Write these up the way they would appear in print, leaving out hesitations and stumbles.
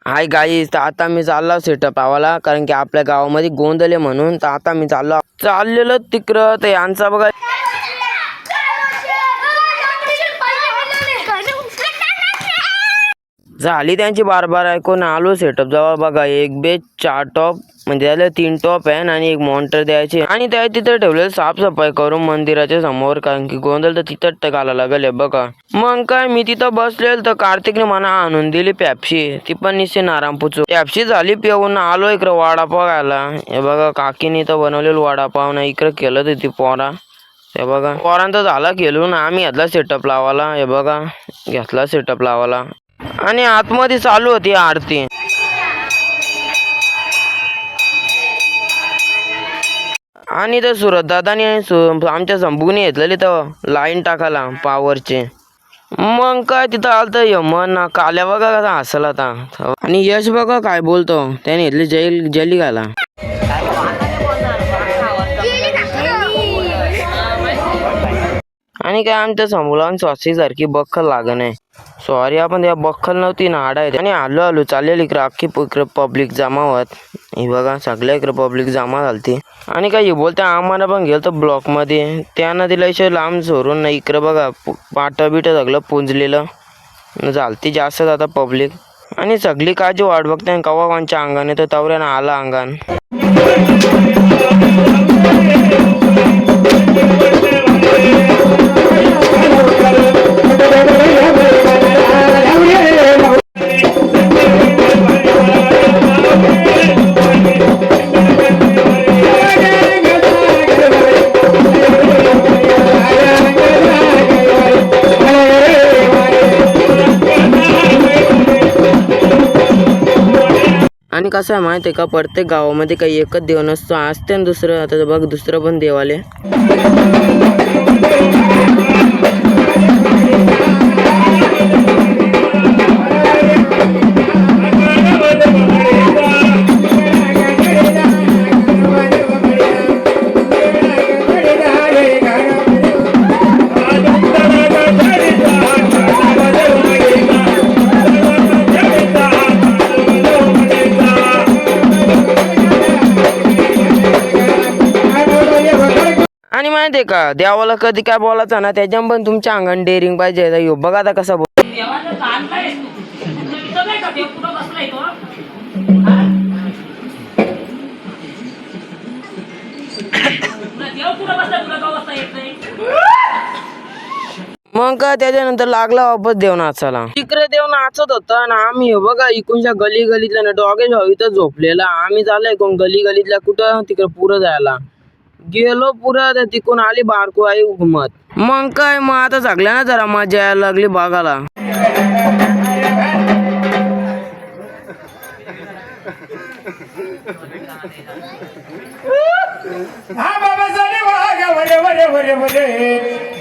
Hi guys, तर आता मी चाललो सेटअप लावायला, कारण की आपल्या गावामध्ये गोंधळ आहे म्हणून. तर आता मी चाललेलो तिकडं. तर यांचा बघा झाली त्यांची बार ऐकून आलो सेटअप जवळ. बघा एक बेच 4 टॉप म्हणजे त्याला 3 टॉप आहे आणि एक मॉनिटर द्यायचे. आणि त्या तिथं ठेवलेलं साफसफाई करून मंदिराच्या समोर, कारण की गोंधळ तर तिथं घाला लागले. बघा मग काय, मी तिथं बसलेल तर कार्तिकने मला आणून दिली पेप्सी. ती पण निश्चित नारायणपूरची पेप्सी झाली पिऊन आलो इकडं वडापाव खायला. हे बघा काकीने तर बनवलेलं वडापाव ना इकडं केलं तर ती पोरा. हे बघा पोरांचा झाला खेळून, आम्ही घेतला सेटअप लावायला. हे बघा घेतला सेटअप लावायला आणि आतमध्ये चालू होती आरती. आणि तर सुरत दादानी आमच्या संपूने घेतलेली तर लाईन टाकायला पावरचे. मग काय तिथं आलतं यमन ना काल्या बघा कसा हसला आता. आणि यश बघा काय बोलतो, त्याने घेतली जेली घाला. आणि काय आमच्या समोर सारखी बक्कल लागण आहे. सॉरी आपण त्या बक्कल नव्हती ना आडा आहे. आणि आलो चाललेली इकडं अख्खी इकडं पब्लिक जमा होत. हे बघा सगळ्या इकडं पब्लिक जमा झालती. आणि काय बोलते आम्हाला पण गेलं तर ब्लॉकमध्ये त्यानं दिला लांब सोडून नाही. इकडं बघा पाटा बिट सगळं पुंजलेलं झालती जास्त आता पब्लिक. आणि सगळी काळजी वाट बघते कवा कोणच्या अंगाने तर तवऱ्यानं आला अंगान. आणि कसं आहे माहिती आहे का, प्रत्येक गावामध्ये काही एकच देव नसतो, असते ना दुसरं. आता बघ दुसरं पण देव आले. आणि माहिती आहे का, देवाला कधी काय बोलायचं ना त्याच्या पण तुमच्या अंगाने डेअरिंग पाहिजे. यो बघा आता कसा मग काय त्याच्यानंतर लागला वापस देव नाचायला. तिकडे देव नाचत होता ना आम्ही बघा इकडच्या गलीतल्या ना डॉगेज भाऊ इथं झोपलेला. आम्ही झालंय कोण गलीतल्या कुठं तिकडे पुरं जायला गेलो. पुरं तिकून आली बारको आई घुमत. मग काय मग आता सगळ्या ना जरा मजा यायला लागली बघायला. हा बाबा झाले वागा वरे वरे वरे वरे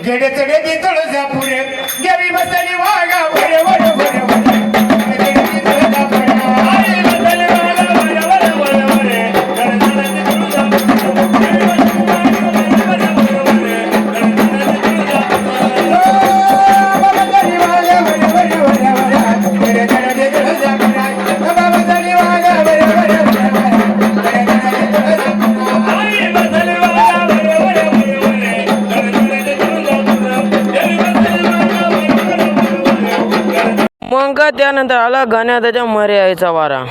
गेडे चढे दी तुळजापुरे गेवी बसली वागा वरे वरे वरे वरे गेडे दी तुळजापुरे आई बसली वागा वरे वरे वरे वरे गणगण दी तुळजापुरे बाबा झाले वागा वरे वरे वरे वरे गेडे चढे दी तुळजापुरे बाबा झाले वागा वरे वरे वरे मग त्यानंतर आला गाण्या त्याच्या मरे यायचा वारा.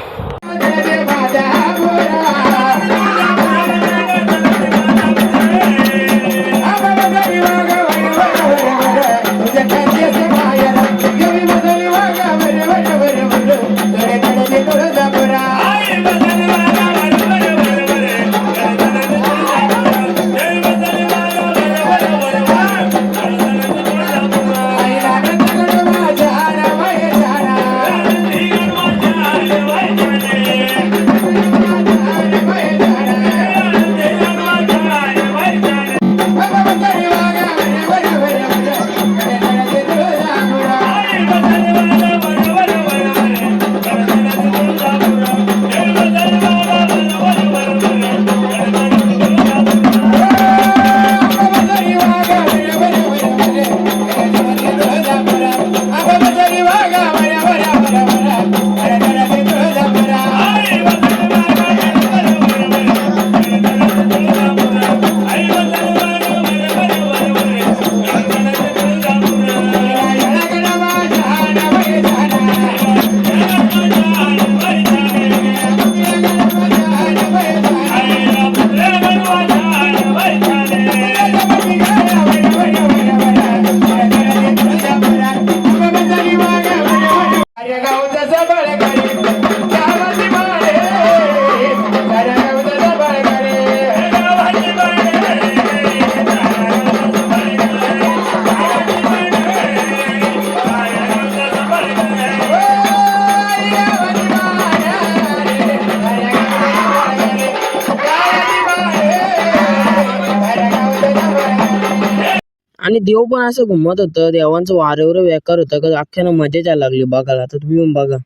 आणि देव पण असं घुमत होतं, देवांचं वारेवर बेकार होतं का अख्ख्यानं मजा यायला लागली बघायला. आता तुम्ही येऊन बघा.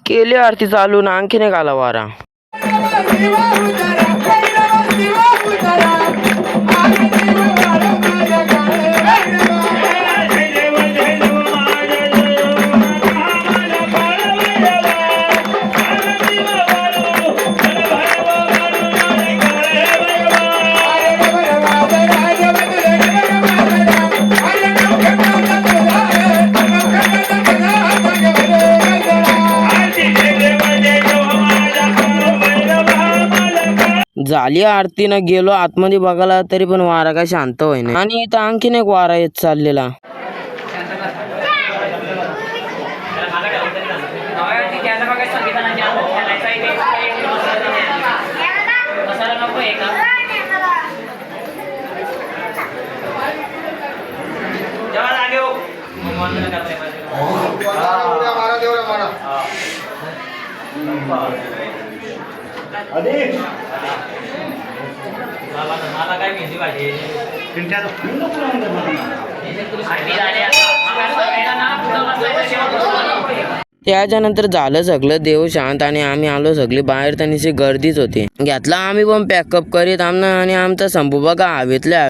केली आरती चालू ना आणखीन एक आला वारा. झाली आरतीनं गेलो आतमध्ये बघायला तरी पण वारा काय शांत होईना आणि इथं आणखीन एक वारा येत चाललेला. त्याच्यानंतर झालं सगळं देव शांत आणि आम्ही आलो सगळे बाहेर. त्यांनी गर्दीच होती. घेतला आम्ही पण पॅकअप करीत आमना आणि आमचा संपू बघा हवेतल्या.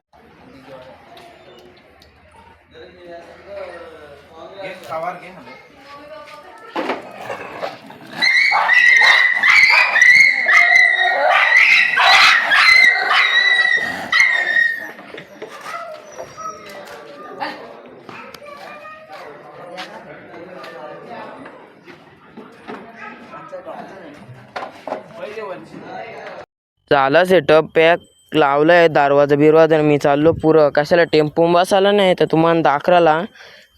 झाला सेटअप पॅक लावलाय दरवाजा बिरवाजा. मी चाललो पुरं कशाला टेम्पो बसायला नाही तर तुम्हाला दाखवायला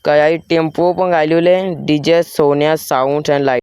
काही टेम्पो पण घालवले. डीजे सोन्या साऊंड अँड लाईट.